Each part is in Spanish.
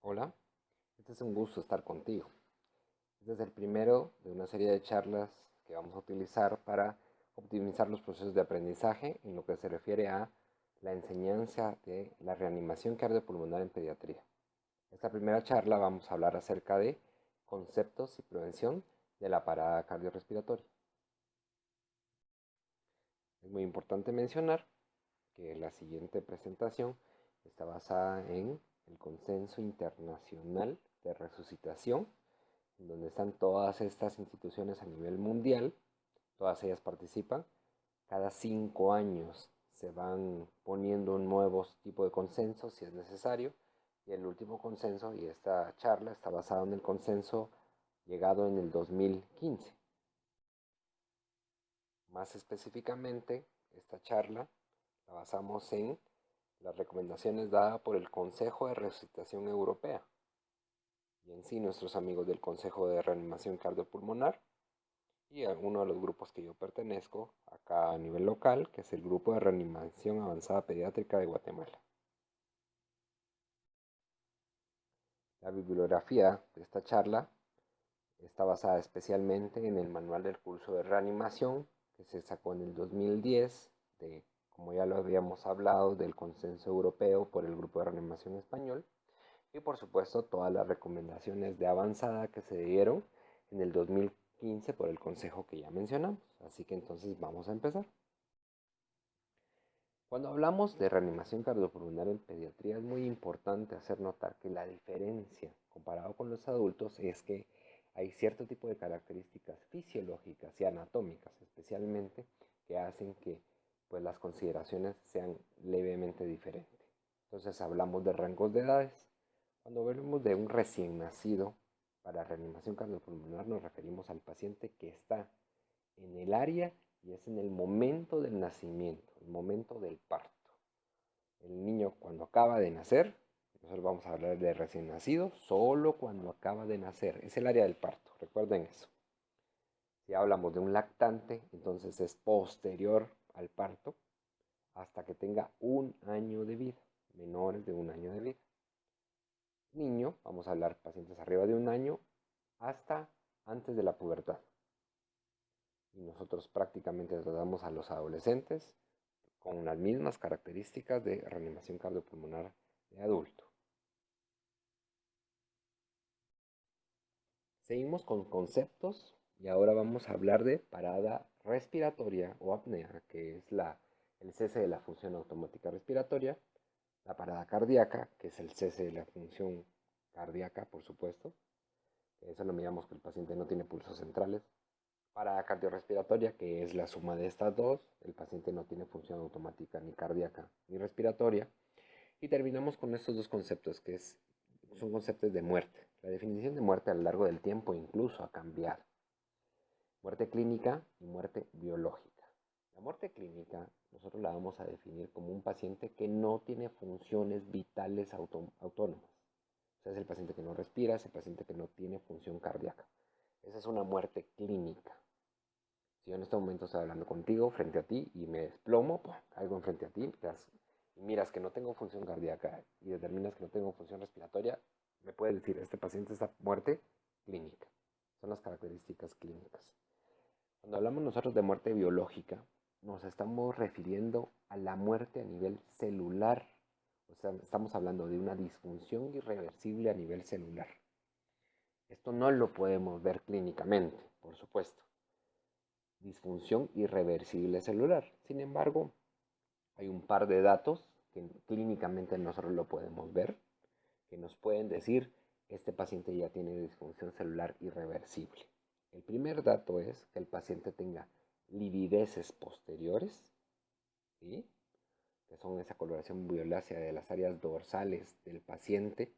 Hola, este es un gusto estar contigo. Este es el primero de una serie de charlas que vamos a utilizar para optimizar los procesos de aprendizaje en lo que se refiere a la enseñanza de la reanimación cardiopulmonar en pediatría. Esta primera charla vamos a hablar acerca de conceptos y prevención de la parada cardiorrespiratoria. Es muy importante mencionar que la siguiente presentación está basada en el Consenso Internacional de Resucitación, en donde están todas estas instituciones a nivel mundial, todas ellas participan. Cada 5 años se van poniendo un nuevo tipo de consenso si es necesario, y el último consenso y esta charla está basada en el consenso llegado en el 2015. Más específicamente, esta charla la basamos en las recomendaciones dadas por el Consejo de Resucitación Europea y en sí nuestros amigos del Consejo de Reanimación Cardiopulmonar y a uno de los grupos que yo pertenezco acá a nivel local, que es el Grupo de Reanimación Avanzada Pediátrica de Guatemala. La bibliografía de esta charla está basada especialmente en el Manual del Curso de Reanimación, que se sacó en el 2010, como ya lo habíamos hablado, del Consenso Europeo por el Grupo de Reanimación Español, y por supuesto todas las recomendaciones de avanzada que se dieron en el 2015 por el consejo que ya mencionamos. Así que entonces vamos a empezar. Cuando hablamos de reanimación cardiopulmonar en pediatría es muy importante hacer notar que la diferencia comparado con los adultos es que hay cierto tipo de características fisiológicas y anatómicas especialmente que hacen que pues, las consideraciones sean levemente diferentes. Entonces hablamos de rangos de edades. Cuando hablamos de un recién nacido para reanimación cardiopulmonar nos referimos al paciente que está en el área y es en el momento del nacimiento, el momento del parto. El niño cuando acaba de nacer, nosotros vamos a hablar de recién nacido, solo cuando acaba de nacer, es el área del parto, recuerden eso. Si hablamos de un lactante, entonces es posterior al parto hasta que tenga 1 año de vida, menores de 1 año de vida. Niño, vamos a hablar pacientes arriba de 1 año hasta antes de la pubertad. Y nosotros prácticamente tratamos a los adolescentes con las mismas características de reanimación cardiopulmonar de adulto. Seguimos con conceptos y ahora vamos a hablar de parada respiratoria o apnea, que es el cese de la función automática respiratoria, la parada cardíaca, que es el cese de la función cardíaca, por supuesto, eso lo miramos que el paciente no tiene pulsos centrales, parada cardiorrespiratoria, que es la suma de estas dos, el paciente no tiene función automática ni cardíaca ni respiratoria, y terminamos con estos dos conceptos son conceptos de muerte. La definición de muerte a lo largo del tiempo incluso ha cambiado. Muerte clínica y muerte biológica. La muerte clínica nosotros la vamos a definir como un paciente que no tiene funciones vitales autónomas. O sea, es el paciente que no respira, es el paciente que no tiene función cardíaca. Esa es una muerte clínica. Si yo en este momento estoy hablando contigo frente a ti y me desplomo, caigo enfrente a ti, y miras que no tengo función cardíaca y determinas que no tengo función respiratoria, me puedes decir, este paciente está muerte clínica. Son las características clínicas. Cuando hablamos nosotros de muerte biológica, nos estamos refiriendo a la muerte a nivel celular. O sea, estamos hablando de una disfunción irreversible a nivel celular. Esto no lo podemos ver clínicamente, por supuesto. Disfunción irreversible celular. Sin embargo, hay un par de datos que clínicamente nosotros lo podemos ver, que nos pueden decir, este paciente ya tiene disfunción celular irreversible. El primer dato es que el paciente tenga livideces posteriores, ¿sí? Que son esa coloración violácea de las áreas dorsales del paciente,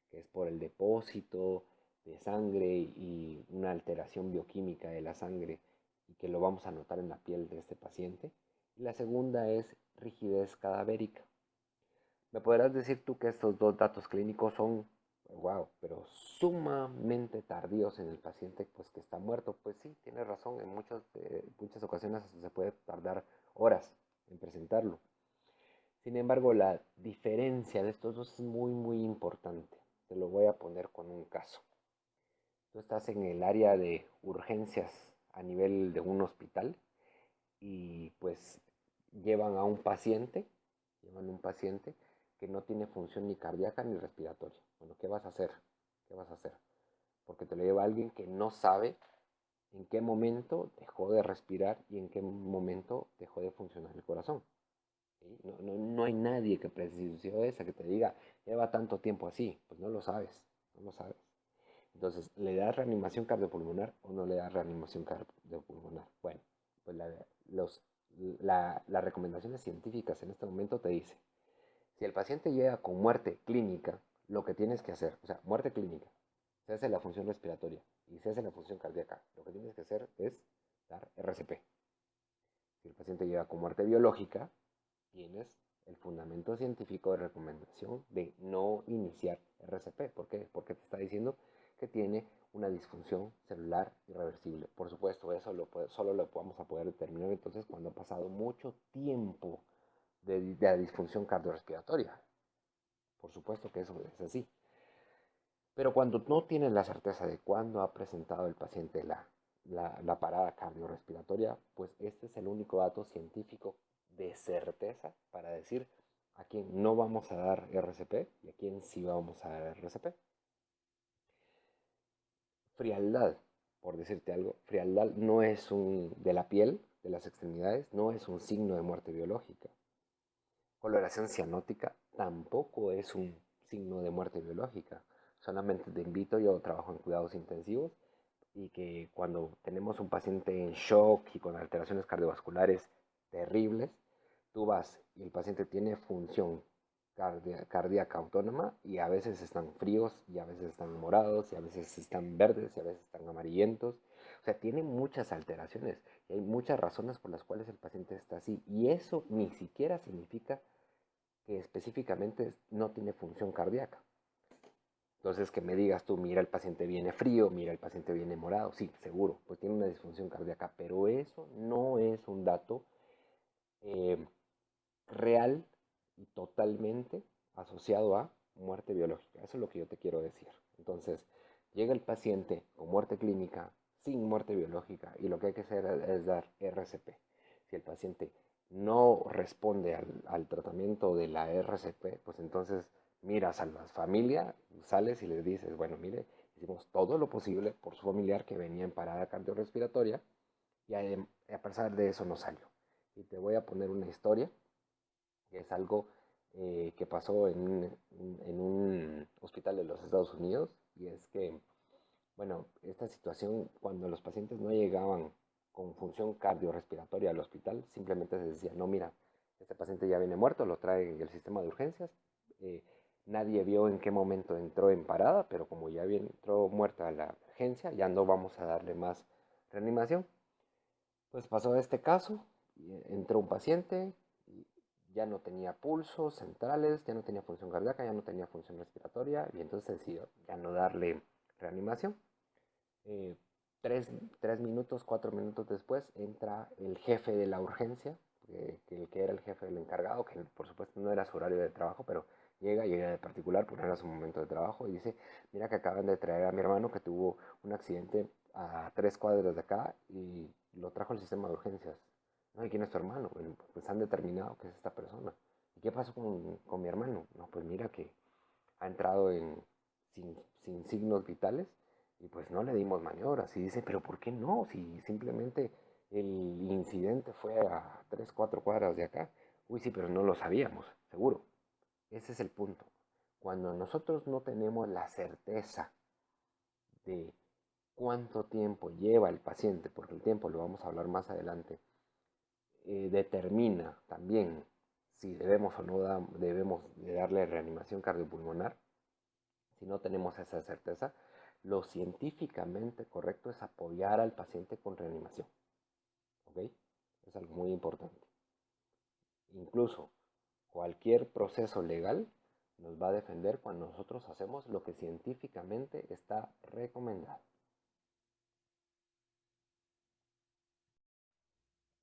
que es por el depósito de sangre y una alteración bioquímica de la sangre y que lo vamos a notar en la piel de este paciente. Y la segunda es rigidez cadavérica. Me podrás decir tú que estos dos datos clínicos son, wow, pero sumamente tardíos en el paciente pues, que está muerto. Pues sí, tienes razón, en muchas ocasiones se puede tardar horas en presentarlo. Sin embargo, la diferencia de estos dos es muy, muy importante. Te lo voy a poner con un caso. Tú estás en el área de urgencias a nivel de un hospital y pues llevan un paciente que no tiene función ni cardíaca ni respiratoria. Bueno, ¿qué vas a hacer? ¿Qué vas a hacer? Porque te lo lleva alguien que no sabe en qué momento dejó de respirar y en qué momento dejó de funcionar el corazón. ¿Sí? No hay nadie que precisó esa, que te diga, lleva tanto tiempo así. Pues no lo sabes, no lo sabes. Entonces, ¿le das reanimación cardiopulmonar o no le das reanimación cardiopulmonar? Bueno, pues las recomendaciones científicas en este momento te dicen, si el paciente llega con muerte clínica, lo que tienes que hacer, o sea, muerte clínica, se hace la función respiratoria y se hace la función cardíaca, lo que tienes que hacer es dar RCP. Si el paciente llega con muerte biológica, tienes el fundamento científico de recomendación de no iniciar RCP. ¿Por qué? Porque te está diciendo que tiene una disfunción celular irreversible. Por supuesto, eso solo lo vamos a poder determinar entonces cuando ha pasado mucho tiempo de la disfunción cardiorrespiratoria. Por supuesto que eso es así. Pero cuando no tienes la certeza de cuándo ha presentado el paciente la parada cardiorrespiratoria, pues este es el único dato científico de certeza para decir a quién no vamos a dar RCP y a quién sí vamos a dar RCP. Frialdad, por decirte algo, frialdad no es de la piel, de las extremidades, no es un signo de muerte biológica. Coloración cianótica tampoco es un signo de muerte biológica. Solamente te invito, yo trabajo en cuidados intensivos y que cuando tenemos un paciente en shock y con alteraciones cardiovasculares terribles, tú vas y el paciente tiene función cardíaca autónoma y a veces están fríos y a veces están morados y a veces están verdes y a veces están amarillentos. O sea, tiene muchas alteraciones y hay muchas razones por las cuales el paciente está así. Y eso ni siquiera significa que específicamente no tiene función cardíaca. Entonces, que me digas tú, mira, el paciente viene frío, mira, el paciente viene morado, sí, seguro, pues tiene una disfunción cardíaca, pero eso no es un dato eh, real y totalmente asociado a muerte biológica. Eso es lo que yo te quiero decir. Entonces, llega el paciente con muerte clínica, sin muerte biológica, y lo que hay que hacer es dar RCP. Si el paciente no responde al tratamiento de la RCP, pues entonces miras a la familia, sales y les dices, bueno, mire, hicimos todo lo posible por su familiar que venía en parada cardiorrespiratoria y a pesar de eso no salió. Y te voy a poner una historia que es algo que pasó en un hospital de los Estados Unidos, y es que, bueno, esta situación, cuando los pacientes no llegaban con función cardiorrespiratoria al hospital, simplemente se decía, no, mira, este paciente ya viene muerto, lo trae en el sistema de urgencias, eh, nadie vio en qué momento entró en parada, pero como ya entró muerta a la urgencia, ya no vamos a darle más reanimación. Pues pasó este caso, entró un paciente, ya no tenía pulsos centrales, ya no tenía función cardíaca, ya no tenía función respiratoria, y entonces decidió ya no darle reanimación. Eh, tres, 3 minutos, 4 minutos después entra el jefe de la urgencia, que era el jefe del encargado, que por supuesto no era su horario de trabajo, pero llega de particular, porque no era su momento de trabajo, y dice, mira que acaban de traer a mi hermano que tuvo un accidente a 3 cuadras de acá y lo trajo al sistema de urgencias. No, ¿y quién es tu hermano? Bueno, pues han determinado que es esta persona. ¿Y qué pasó con mi hermano? No, pues mira que ha entrado sin, sin signos vitales y pues no le dimos maniobras. Y dice, pero ¿por qué no? Si simplemente el incidente fue a 3, 4 cuadras de acá. Uy, sí, pero no lo sabíamos, seguro. Ese es el punto. Cuando nosotros no tenemos la certeza de cuánto tiempo lleva el paciente, porque el tiempo lo vamos a hablar más adelante, determina también si debemos o no debemos de darle reanimación cardiopulmonar. Si no tenemos esa certeza, lo científicamente correcto es apoyar al paciente con reanimación. ¿Ok? Es algo muy importante. Incluso cualquier proceso legal nos va a defender cuando nosotros hacemos lo que científicamente está recomendado.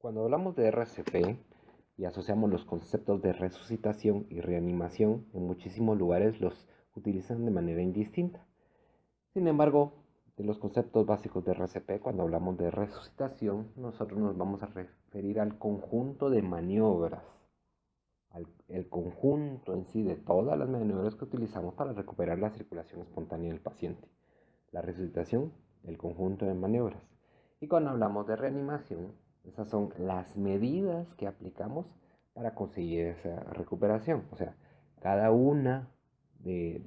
Cuando hablamos de RCP y asociamos los conceptos de resucitación y reanimación, en muchísimos lugares los utilizan de manera indistinta. Sin embargo, de los conceptos básicos de RCP, cuando hablamos de resucitación, nosotros nos vamos a referir al conjunto de maniobras, el conjunto en sí de todas las maniobras que utilizamos para recuperar la circulación espontánea del paciente. La resucitación, el conjunto de maniobras. Y cuando hablamos de reanimación, esas son las medidas que aplicamos para conseguir esa recuperación. O sea, cada una de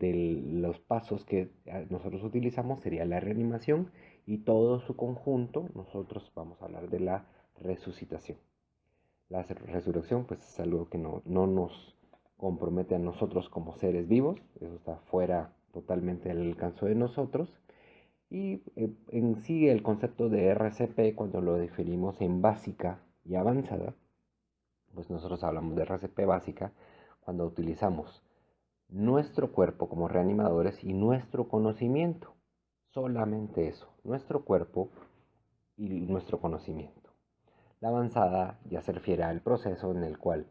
los pasos que nosotros utilizamos sería la reanimación y todo su conjunto nosotros vamos a hablar de la resucitación. La resurrección pues es algo que no nos compromete a nosotros como seres vivos, eso está fuera totalmente del alcance de nosotros. Y en sí el concepto de RCP, cuando lo definimos en básica y avanzada, pues nosotros hablamos de RCP básica cuando utilizamos nuestro cuerpo como reanimadores y nuestro conocimiento. Solamente eso, nuestro cuerpo y nuestro conocimiento. La avanzada ya se refiere al proceso en el cual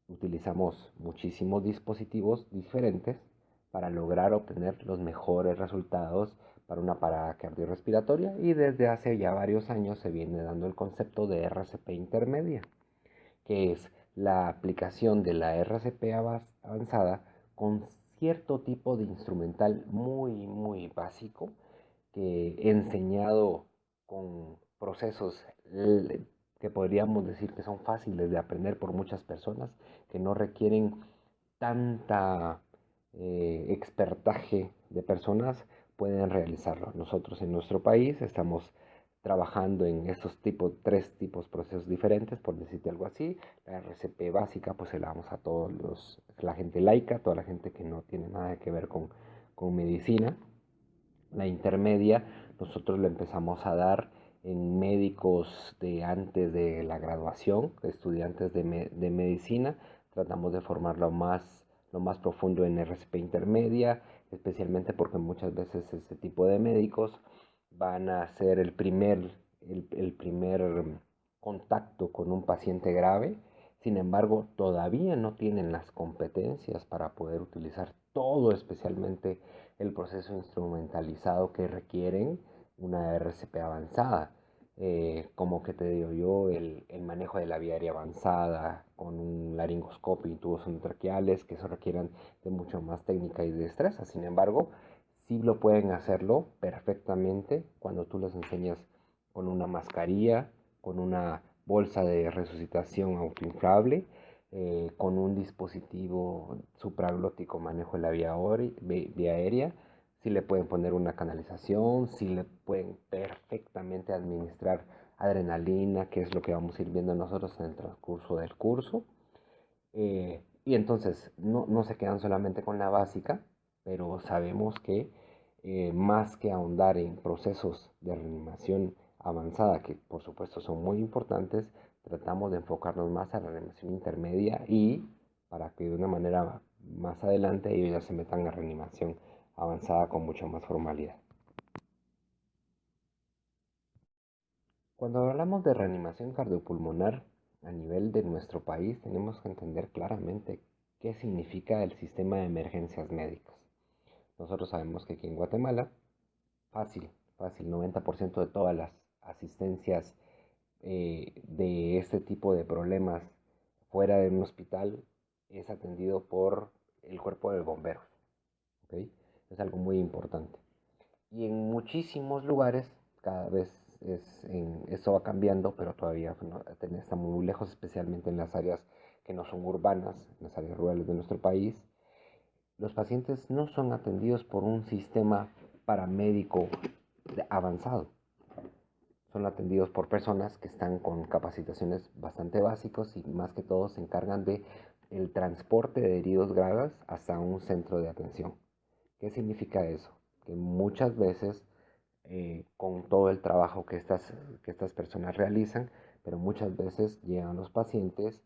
utilizamos muchísimos dispositivos diferentes para lograr obtener los mejores resultados para una parada cardiorrespiratoria, y desde hace ya varios años se viene dando el concepto de RCP intermedia, que es la aplicación de la RCP avanzada con cierto tipo de instrumental muy básico, que enseñado con procesos que podríamos decir que son fáciles de aprender por muchas personas, que no requieren tanta expertaje de personas, pueden realizarlo. Nosotros en nuestro país estamos trabajando en estos tres tipos de procesos diferentes, por decirte algo así. La RCP básica, pues se la damos a la gente laica, toda la gente que no tiene nada que ver con medicina. La intermedia, nosotros la empezamos a dar en médicos de antes de la graduación, estudiantes de medicina. Tratamos de formar lo más profundo en RCP intermedia, especialmente porque muchas veces este tipo de médicos van a ser el primer contacto con un paciente grave. Sin embargo, todavía no tienen las competencias para poder utilizar todo, especialmente el proceso instrumentalizado que requieren una RCP avanzada. Como que te digo yo, el manejo de la vía aérea avanzada con un laringoscopio y tubos endotraqueales, que eso requieran de mucho más técnica y destreza. Sin embargo, sí lo pueden hacerlo perfectamente cuando tú les enseñas con una mascarilla, con una bolsa de resucitación autoinflable, con un dispositivo supraglótico manejo de la vía aérea. Si le pueden poner una canalización, si le pueden perfectamente administrar adrenalina, que es lo que vamos a ir viendo nosotros en el transcurso del curso. Y entonces no se quedan solamente con la básica, pero sabemos que más que ahondar en procesos de reanimación avanzada, que por supuesto son muy importantes, tratamos de enfocarnos más a la reanimación intermedia, y para que de una manera más adelante ellos ya se metan a reanimación avanzada con mucha más formalidad. Cuando hablamos de reanimación cardiopulmonar a nivel de nuestro país, tenemos que entender claramente qué significa el sistema de emergencias médicas. Nosotros sabemos que aquí en Guatemala, fácil, 90% de todas las asistencias de este tipo de problemas fuera de un hospital es atendido por el cuerpo de bomberos. ¿Ok? Es algo muy importante. Y en muchísimos lugares, cada vez esto va cambiando, pero todavía no, está muy lejos, especialmente en las áreas que no son urbanas, en las áreas rurales de nuestro país. Los pacientes no son atendidos por un sistema paramédico avanzado. Son atendidos por personas que están con capacitaciones bastante básicos, y más que todo se encargan de el transporte de heridos graves hasta un centro de atención. ¿Qué significa eso? Que muchas veces, con todo el trabajo que estas personas realizan, pero muchas veces llegan los pacientes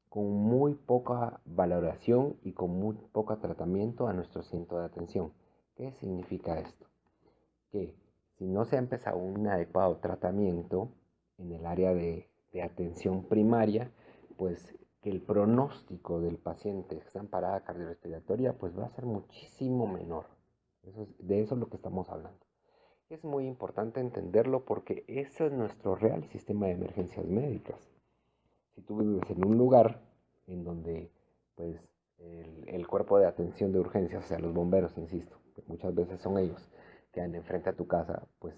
con muy poca valoración y con muy poco tratamiento a nuestro centro de atención. ¿Qué significa esto? Que si no se ha empezado un adecuado tratamiento en el área de atención primaria, pues que el pronóstico del paciente que está en parada cardiorrespiratoria pues va a ser muchísimo menor. De eso es lo que estamos hablando. Es muy importante entenderlo porque ese es nuestro real sistema de emergencias médicas. Si tú vives en un lugar en donde pues el cuerpo de atención de urgencias, o sea, los bomberos, insisto, que muchas veces son ellos, que van enfrente a tu casa, pues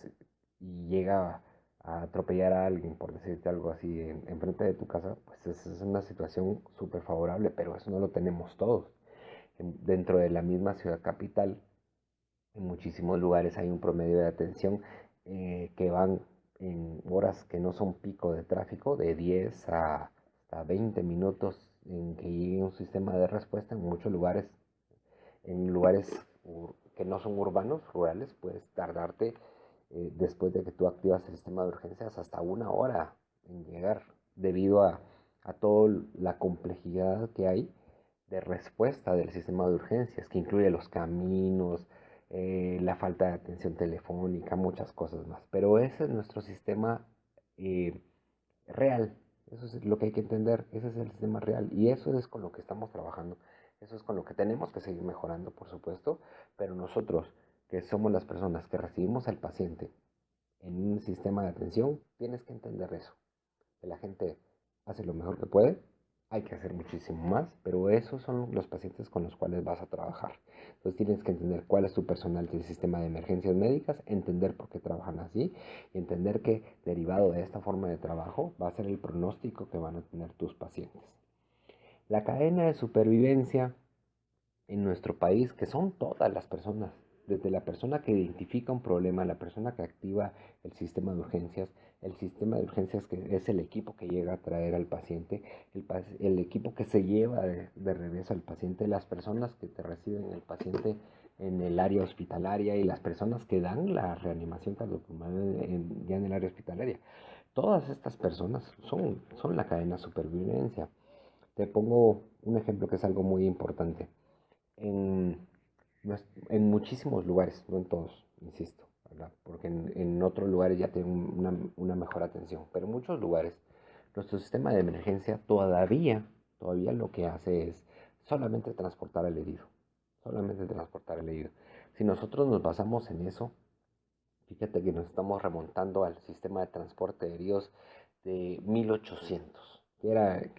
y llega a atropellar a alguien, por decirte algo así, enfrente de tu casa, pues es una situación súper favorable, pero eso no lo tenemos todos. Dentro de la misma ciudad capital, en muchísimos lugares hay un promedio de atención que van en horas que no son pico de tráfico, de 10 a hasta 20 minutos en que llegue un sistema de respuesta. En muchos lugares, en lugares que no son urbanos, rurales, puedes tardarte después de que tú activas el sistema de urgencias hasta 1 hora en llegar, debido a toda la complejidad que hay de respuesta del sistema de urgencias, que incluye los caminos, la falta de atención telefónica, muchas cosas más. Pero ese es nuestro sistema eh, real. Eso es lo que hay que entender. Ese es el sistema real. Y eso es con lo que estamos trabajando. Eso es con lo que tenemos que seguir mejorando, por supuesto. Pero nosotros, que somos las personas que recibimos al paciente en un sistema de atención, tienes que entender eso. Que la gente hace lo mejor que puede, hay que hacer muchísimo más, pero esos son los pacientes con los cuales vas a trabajar. Entonces tienes que entender cuál es tu personal del sistema de emergencias médicas, entender por qué trabajan así y entender que derivado de esta forma de trabajo va a ser el pronóstico que van a tener tus pacientes. La cadena de supervivencia en nuestro país, que son todas las personas, desde la persona que identifica un problema, la persona que activa el sistema de urgencias que es el equipo que llega a traer al paciente, el equipo que se lleva de regreso al paciente, las personas que te reciben el paciente en el área hospitalaria y las personas que dan la reanimación cardiopulmonar ya en el área hospitalaria. Todas estas personas son la cadena de supervivencia. Te pongo un ejemplo que es algo muy importante en, en muchísimos lugares, no en todos, insisto, ¿verdad? Porque en otros lugares ya tienen una mejor atención, pero en muchos lugares nuestro sistema de emergencia todavía lo que hace es solamente transportar al herido, solamente transportar al herido. Si nosotros nos basamos en eso, fíjate que nos estamos remontando al sistema de transporte de heridos de 1800. ¿Qué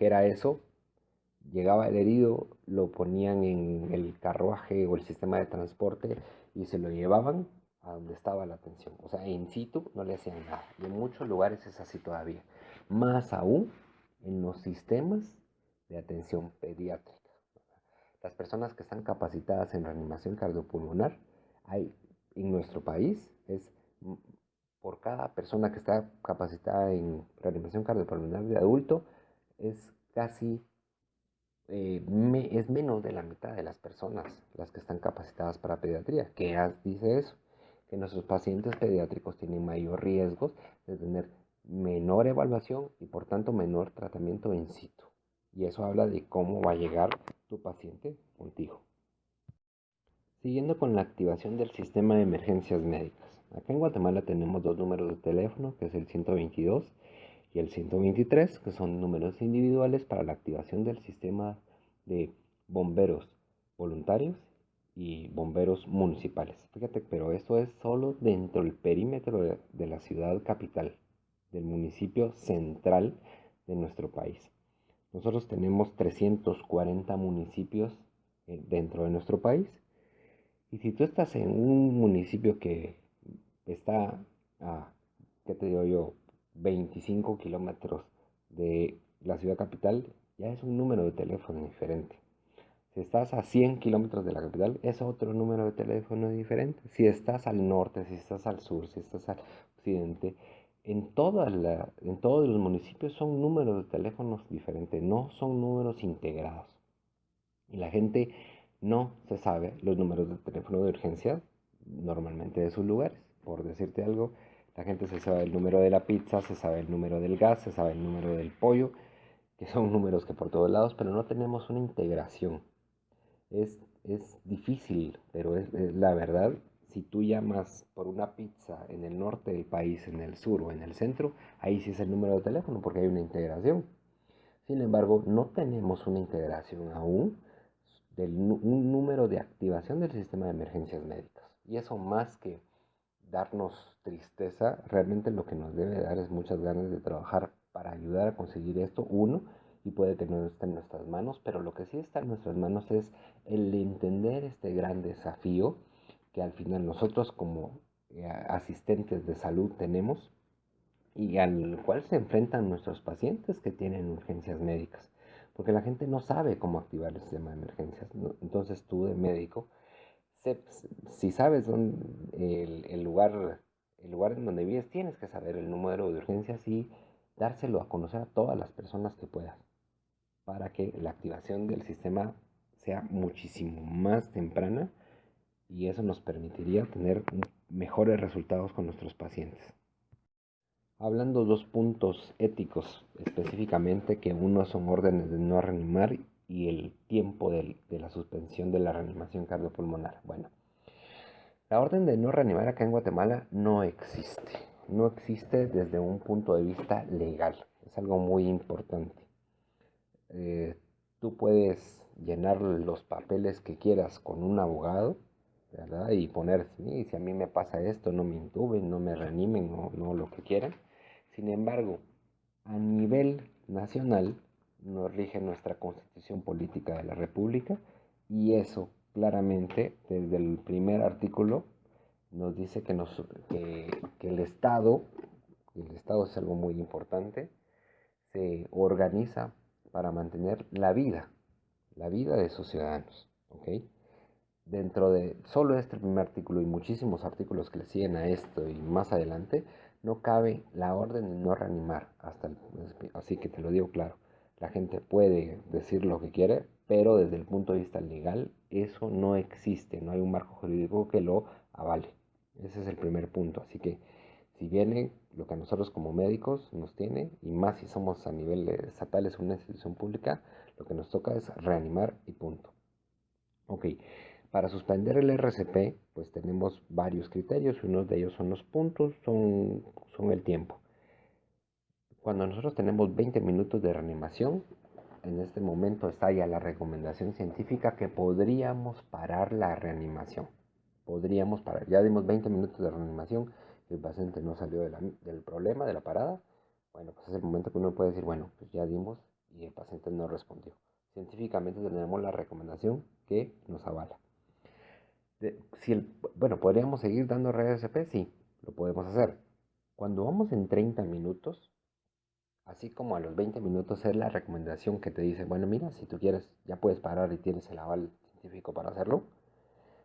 era eso? Llegaba el herido, lo ponían en el carruaje o el sistema de transporte y se lo llevaban a donde estaba la atención. O sea, in situ no le hacían nada. Y en muchos lugares es así todavía. Más aún en los sistemas de atención pediátrica. Las personas que están capacitadas en reanimación cardiopulmonar, hay en nuestro país, por cada persona que está capacitada en reanimación cardiopulmonar de adulto, es casi es menos de la mitad de las personas las que están capacitadas para pediatría. ¿Qué dice eso? Que nuestros pacientes pediátricos tienen mayor riesgo de tener menor evaluación y por tanto menor tratamiento in situ. Y eso habla de cómo va a llegar tu paciente contigo. Siguiendo con la activación del sistema de emergencias médicas. Acá en Guatemala tenemos dos números de teléfono, que es el 122 y el 123, que son números individuales para la activación del sistema de bomberos voluntarios y bomberos municipales. Fíjate, pero esto es solo dentro del perímetro de la ciudad capital, del municipio central de nuestro país. Nosotros tenemos 340 municipios dentro de nuestro país. Y si tú estás en un municipio que está a, ¿qué te digo yo?, 25 kilómetros de la ciudad capital, ya es un número de teléfono diferente. Si estás a 100 kilómetros de la capital, es otro número de teléfono diferente. Si estás al norte, si estás al sur, si estás al occidente, en todos los municipios son números de teléfonos diferentes, no son números integrados. Y la gente no se sabe los números de teléfono de urgencia normalmente de sus lugares. Por decirte algo, la gente se sabe el número de la pizza, se sabe el número del gas, se sabe el número del pollo, que son números que por todos lados, pero no tenemos una integración. Es difícil, pero es la verdad. Si tú llamas por una pizza en el norte del país, en el sur o en el centro, ahí sí es el número de teléfono porque hay una integración. Sin embargo, no tenemos una integración aún un número de activación del sistema de emergencias médicas. Y eso más que darnos tristeza, realmente lo que nos debe dar es muchas ganas de trabajar para ayudar a conseguir esto, uno, y puede que no esté en nuestras manos, pero lo que sí está en nuestras manos es el entender este gran desafío que al final nosotros como asistentes de salud tenemos y al cual se enfrentan nuestros pacientes que tienen urgencias médicas, porque la gente no sabe cómo activar el sistema de emergencias, ¿no? Entonces tú de médico, se- si sabes dónde, el lugar en donde vives, tienes que saber el número de urgencias y dárselo a conocer a todas las personas que puedas, para que la activación del sistema sea muchísimo más temprana y eso nos permitiría tener mejores resultados con nuestros pacientes. Hablando dos puntos éticos específicamente, que uno son órdenes de no reanimar y el tiempo de la suspensión de la reanimación cardiopulmonar. Bueno, la orden de no reanimar acá en Guatemala no existe. No existe desde un punto de vista legal. Es algo muy importante. Eh, Tú puedes llenar los papeles que quieras con un abogado, ¿verdad? Y poner, sí, si a mí me pasa esto, no me intuben, no me reanimen, no lo que quieran. Sin embargo, a nivel nacional nos rige nuestra Constitución Política de la República y eso claramente desde el primer artículo nos dice que el Estado es algo muy importante, se organiza para mantener la vida de sus ciudadanos, ¿ok? Dentro de solo este primer artículo y muchísimos artículos que le siguen a esto y más adelante, no cabe la orden de no reanimar. Así que te lo digo claro, la gente puede decir lo que quiere, pero desde el punto de vista legal eso no existe, no hay un marco jurídico que lo avale. Ese es el primer punto. Así que si viene lo que a nosotros como médicos nos tiene, y más si somos a nivel estatal, es una institución pública, lo que nos toca es reanimar y punto. Ok, para suspender el RCP, pues tenemos varios criterios. Uno de ellos son los puntos, son el tiempo. Cuando nosotros tenemos 20 minutos de reanimación, en este momento está ya la recomendación científica que podríamos parar la reanimación. Podríamos parar. Ya dimos 20 minutos de reanimación, el paciente no salió del problema, de la parada. Bueno, pues es el momento que uno puede decir, bueno, pues ya dimos y el paciente no respondió. Científicamente tenemos la recomendación que nos avala. Bueno, ¿podríamos seguir dando RCP? Sí, lo podemos hacer. Cuando vamos en 30 minutos, así como a los 20 minutos es la recomendación que te dice, bueno, mira, si tú quieres, ya puedes parar y tienes el aval científico para hacerlo.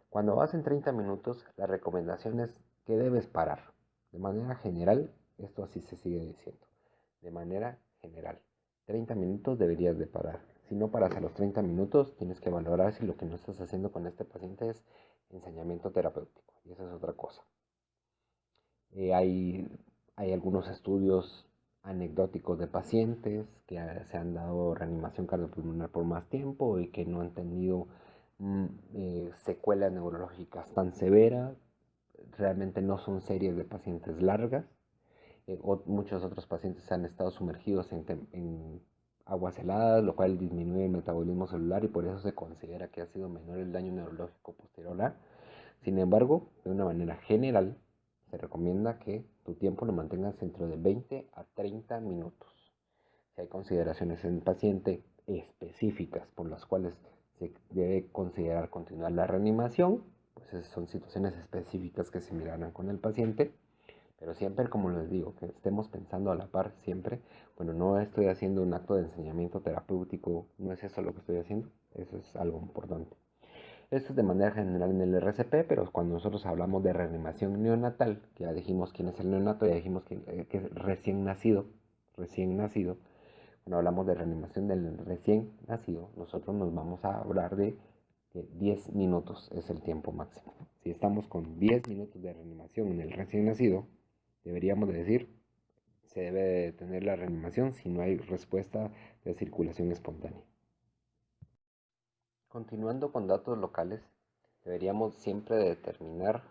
Cuando vas en 30 minutos, la recomendación es que debes parar. De manera general, esto así se sigue diciendo. De manera general, 30 minutos deberías de parar. Si no paras a los 30 minutos, tienes que valorar si lo que no estás haciendo con este paciente es ensañamiento terapéutico. Y esa es otra cosa. Eh, hay, Hay algunos estudios anecdóticos de pacientes que se han dado reanimación cardiopulmonar por más tiempo y que no han tenido secuelas neurológicas tan severas. Realmente no son series de pacientes largas. Muchos otros pacientes han estado sumergidos en aguas heladas, lo cual disminuye el metabolismo celular y por eso se considera que ha sido menor el daño neurológico posterior a. Sin embargo, de una manera general, se recomienda que tu tiempo lo mantengas entre de 20 a 30 minutos. Si hay consideraciones en el paciente específicas por las cuales se debe considerar continuar la reanimación, pues esas son situaciones específicas que se mirarán con el paciente. Pero siempre, como les digo, que estemos pensando a la par siempre, bueno, no estoy haciendo un acto de enseñamiento terapéutico, no es eso lo que estoy haciendo, eso es algo importante. Esto es de manera general en el RCP, pero cuando nosotros hablamos de reanimación neonatal, que ya dijimos quién es el neonato, ya dijimos que es recién nacido, cuando hablamos de reanimación del recién nacido, nosotros nos vamos a hablar de que 10 minutos es el tiempo máximo. Si estamos con 10 minutos de reanimación en el recién nacido, deberíamos de decir, se debe de tener la reanimación si no hay respuesta de circulación espontánea. Continuando con datos locales, deberíamos siempre determinar,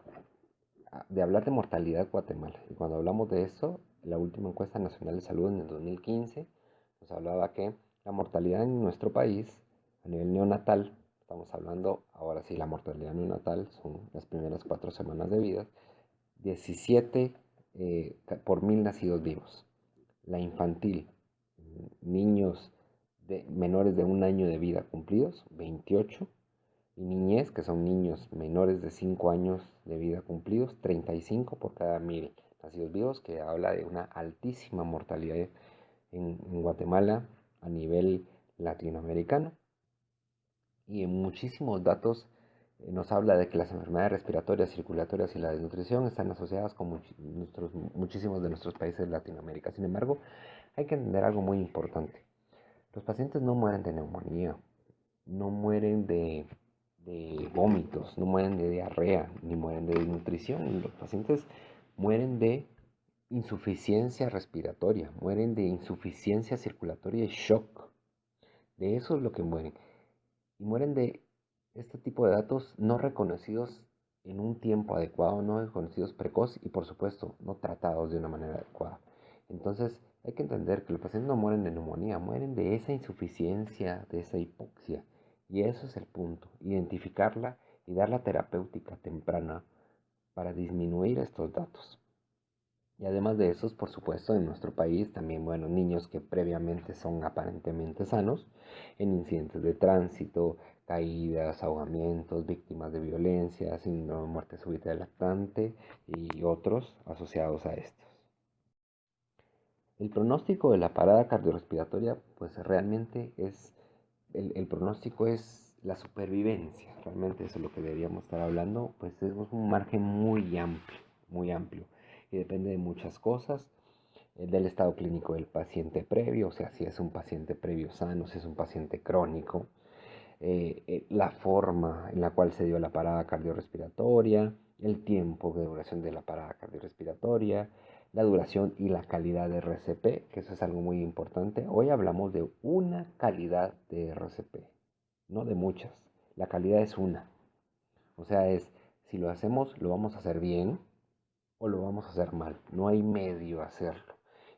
de hablar de mortalidad Guatemala. Y cuando hablamos de eso, la última encuesta nacional de salud en el 2015 nos hablaba que La mortalidad en nuestro país, a nivel neonatal, estamos hablando, ahora sí, la mortalidad neonatal son las primeras 4 semanas de vida, 17 por 1000 nacidos vivos. La infantil, niños menores de 1 año de vida cumplidos, 28. Y niñez, que son niños menores de 5 años de vida cumplidos, 35 por cada 1000 nacidos vivos, que habla de una altísima mortalidad en Guatemala a nivel latinoamericano. Y en muchísimos datos nos habla de que las enfermedades respiratorias, circulatorias y la desnutrición están asociadas con muchísimos de nuestros países de Latinoamérica. Sin embargo, hay que entender algo muy importante. Los pacientes no mueren de neumonía, no mueren de vómitos, no mueren de diarrea, ni mueren de desnutrición. Los pacientes mueren de insuficiencia respiratoria, mueren de insuficiencia circulatoria y shock. De eso es lo que mueren. Y mueren de este tipo de datos no reconocidos en un tiempo adecuado, no reconocidos precoz y por supuesto no tratados de una manera adecuada. Entonces hay que entender que los pacientes no mueren de neumonía, mueren de esa insuficiencia, de esa hipoxia. Y eso es el punto, identificarla y dar la terapéutica temprana para disminuir estos datos. Y además de esos, por supuesto, en nuestro país también, bueno, niños que previamente son aparentemente sanos en incidentes de tránsito, caídas, ahogamientos, víctimas de violencia, síndrome de muerte súbita del lactante y otros asociados a estos. El pronóstico de la parada cardiorrespiratoria, pues realmente es, el pronóstico es la supervivencia, realmente eso es lo que deberíamos estar hablando, pues es un margen muy amplio, y depende de muchas cosas, del estado clínico del paciente previo, o sea, si es un paciente previo sano, si es un paciente crónico, la forma en la cual se dio la parada cardiorrespiratoria, el tiempo de duración de la parada cardiorrespiratoria, la duración y la calidad de RCP, que eso es algo muy importante. Hoy hablamos de una calidad de RCP, no de muchas. La calidad es una. O sea, es si lo hacemos, lo vamos a hacer bien o lo vamos a hacer mal. No hay medio a hacerlo.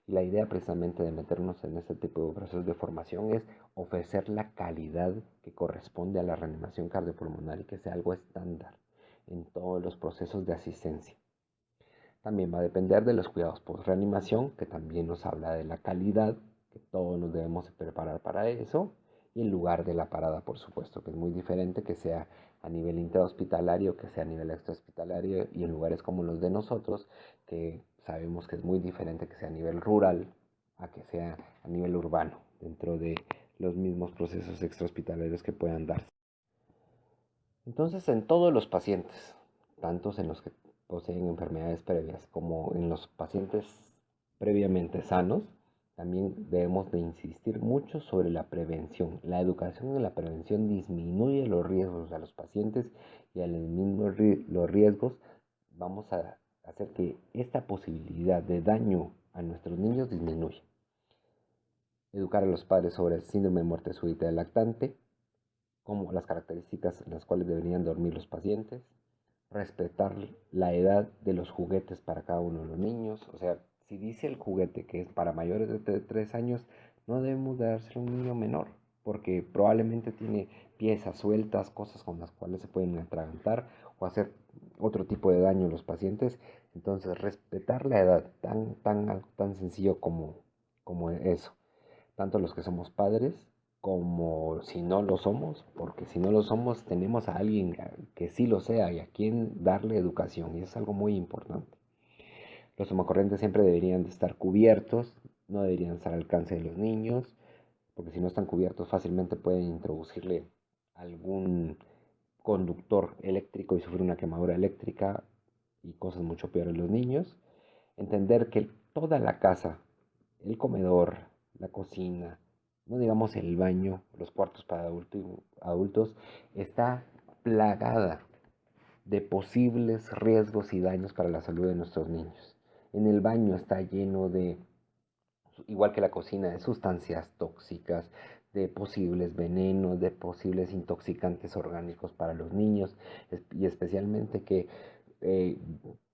Y la idea precisamente de meternos en este tipo de procesos de formación es ofrecer la calidad que corresponde a la reanimación cardiopulmonar y que sea algo estándar en todos los procesos de asistencia. También va a depender de los cuidados post-reanimación, que también nos habla de la calidad, que todos nos debemos preparar para eso, y el lugar de la parada, por supuesto, que es muy diferente que sea a nivel intrahospitalario, que sea a nivel extrahospitalario, y en lugares como los de nosotros, que sabemos que es muy diferente que sea a nivel rural a que sea a nivel urbano, dentro de los mismos procesos extrahospitalarios que puedan darse. Entonces, en todos los pacientes, tantos en los que poseen enfermedades previas como en los pacientes previamente sanos, también debemos de insistir mucho sobre la prevención. La educación en la prevención disminuye los riesgos a los pacientes y al mismo los riesgos vamos a hacer que esta posibilidad de daño a nuestros niños disminuya. Educar a los padres sobre el síndrome de muerte súbita del lactante, como las características en las cuales deberían dormir los pacientes, respetar la edad de los juguetes para cada uno de los niños. O sea, si dice el juguete que es para mayores de 3 años, no debemos de dárselo a un niño menor, porque probablemente tiene piezas sueltas, cosas con las cuales se pueden atragantar o hacer otro tipo de daño a los pacientes. Entonces, respetar la edad, tan sencillo como eso. Tanto los que somos padres como si no lo somos, porque si no lo somos tenemos a alguien que sí lo sea y a quien darle educación, y eso es algo muy importante. Los tomacorrientes siempre deberían de estar cubiertos, no deberían estar al alcance de los niños, porque si no están cubiertos fácilmente pueden introducirle algún conductor eléctrico y sufrir una quemadura eléctrica y cosas mucho peores en los niños. Entender que toda la casa, el comedor, la cocina, no digamos el baño, los cuartos para adultos, está plagada de posibles riesgos y daños para la salud de nuestros niños. En el baño está lleno de, igual que la cocina, de sustancias tóxicas, de posibles venenos, de posibles intoxicantes orgánicos para los niños, y especialmente que eh,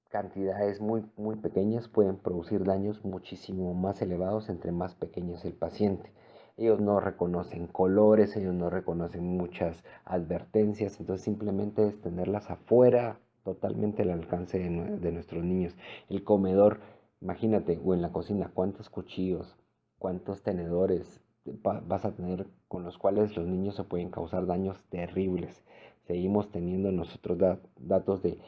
cantidades muy pequeñas pueden producir daños muchísimo más elevados entre más pequeño es el paciente. ellos no reconocen colores, ellos no reconocen muchas advertencias, entonces simplemente es tenerlas afuera, totalmente al alcance de nuestros niños. El comedor, imagínate, o en la cocina, cuántos cuchillos, cuántos tenedores vas a tener con los cuales los niños se pueden causar daños terribles. Seguimos teniendo nosotros datos de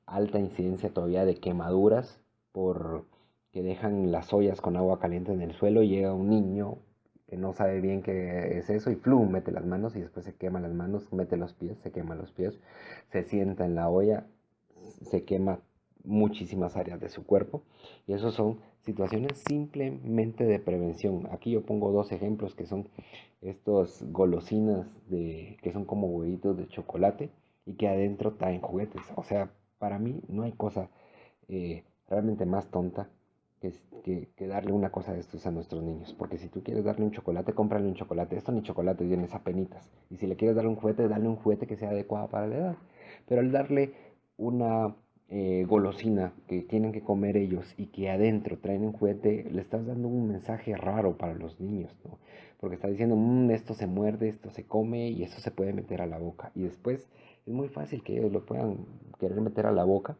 alta incidencia todavía de quemaduras por que dejan las ollas con agua caliente en el suelo, llega un niño que no sabe bien qué es eso y flum, mete las manos y después se quema las manos, mete los pies, se quema los pies, se sienta en la olla, se quema muchísimas áreas de su cuerpo y eso son situaciones simplemente de prevención. Aquí yo pongo dos ejemplos que son estos golosinas que son como huevitos de chocolate y que adentro traen juguetes. O sea, para mí no hay cosa realmente más tonta que darle una cosa de estos a nuestros niños. Porque si tú quieres darle un chocolate, cómprale un chocolate. Esto ni chocolate tiene esas penitas. Y si le quieres dar un juguete, dale un juguete que sea adecuado para la edad. Pero al darle una golosina que tienen que comer ellos y que adentro traen un juguete, le estás dando un mensaje raro para los niños, ¿no? Porque está diciendo, esto se muerde, esto se come y eso se puede meter a la boca. Y después es muy fácil que ellos lo puedan querer meter a la boca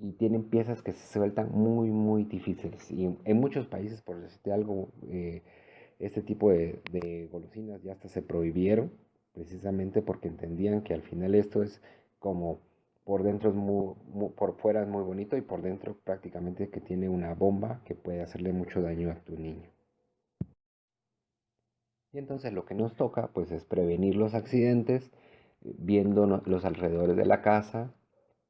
y tienen piezas que se sueltan muy, muy difíciles. Y en muchos países, por decirte algo, este tipo de golosinas ya hasta se prohibieron, precisamente porque entendían que al final esto es como por dentro es por fuera es muy bonito y por dentro prácticamente que tiene una bomba que puede hacerle mucho daño a tu niño. Y entonces lo que nos toca pues es prevenir los accidentes, viendo los alrededores de la casa,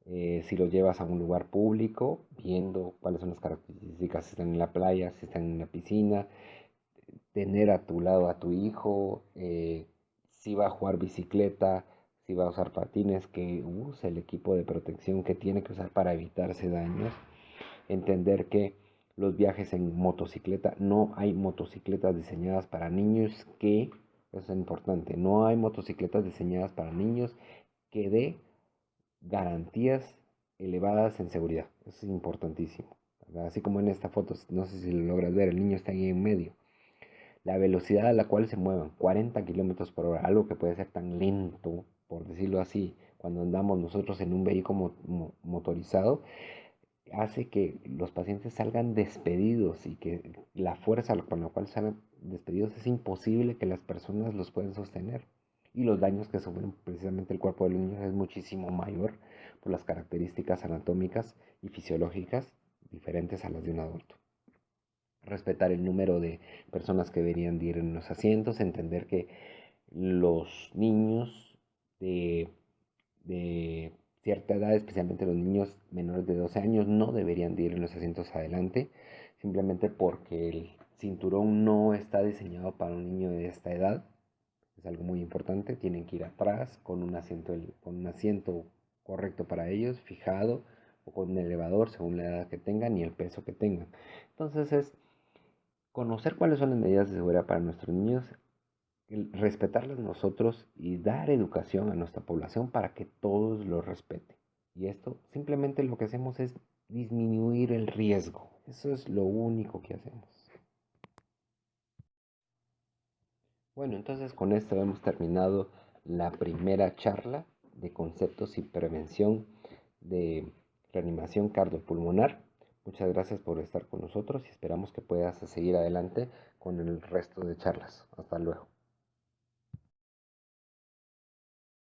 si los llevas a un lugar público, viendo cuáles son las características, si están en la playa, si están en la piscina, tener a tu lado a tu hijo, si va a jugar bicicleta, si va a usar patines, que use el equipo de protección que tiene que usar para evitarse daños, entender que los viajes en motocicleta, no hay motocicletas diseñadas para niños eso es importante, no hay motocicletas diseñadas para niños que dé garantías elevadas en seguridad. Eso es importantísimo, ¿verdad? Así como en esta foto, no sé si lo logras ver, el niño está ahí en medio. La velocidad a la cual se muevan, 40 kilómetros por hora, algo que puede ser tan lento, por decirlo así, cuando andamos nosotros en un vehículo motorizado, hace que los pacientes salgan despedidos y que la fuerza con la cual salen despedidos es imposible que las personas los puedan sostener. Y los daños que sufren precisamente el cuerpo de los niños es muchísimo mayor por las características anatómicas y fisiológicas diferentes a las de un adulto. Respetar el número de personas que deberían de ir en los asientos, entender que los niños de cierta edad, especialmente los niños menores de 12 años, no deberían de ir en los asientos adelante, simplemente porque el cinturón no está diseñado para un niño de esta edad. Es algo muy importante, tienen que ir atrás con un asiento correcto para ellos, fijado, o con un elevador según la edad que tengan y el peso que tengan. Entonces es conocer cuáles son las medidas de seguridad para nuestros niños, respetarlas nosotros y dar educación a nuestra población para que todos lo respeten. Y esto simplemente lo que hacemos es disminuir el riesgo. Eso es lo único que hacemos. Bueno, entonces con esto hemos terminado la primera charla de conceptos y prevención de reanimación cardiopulmonar. Muchas gracias por estar con nosotros y esperamos que puedas seguir adelante con el resto de charlas. Hasta luego.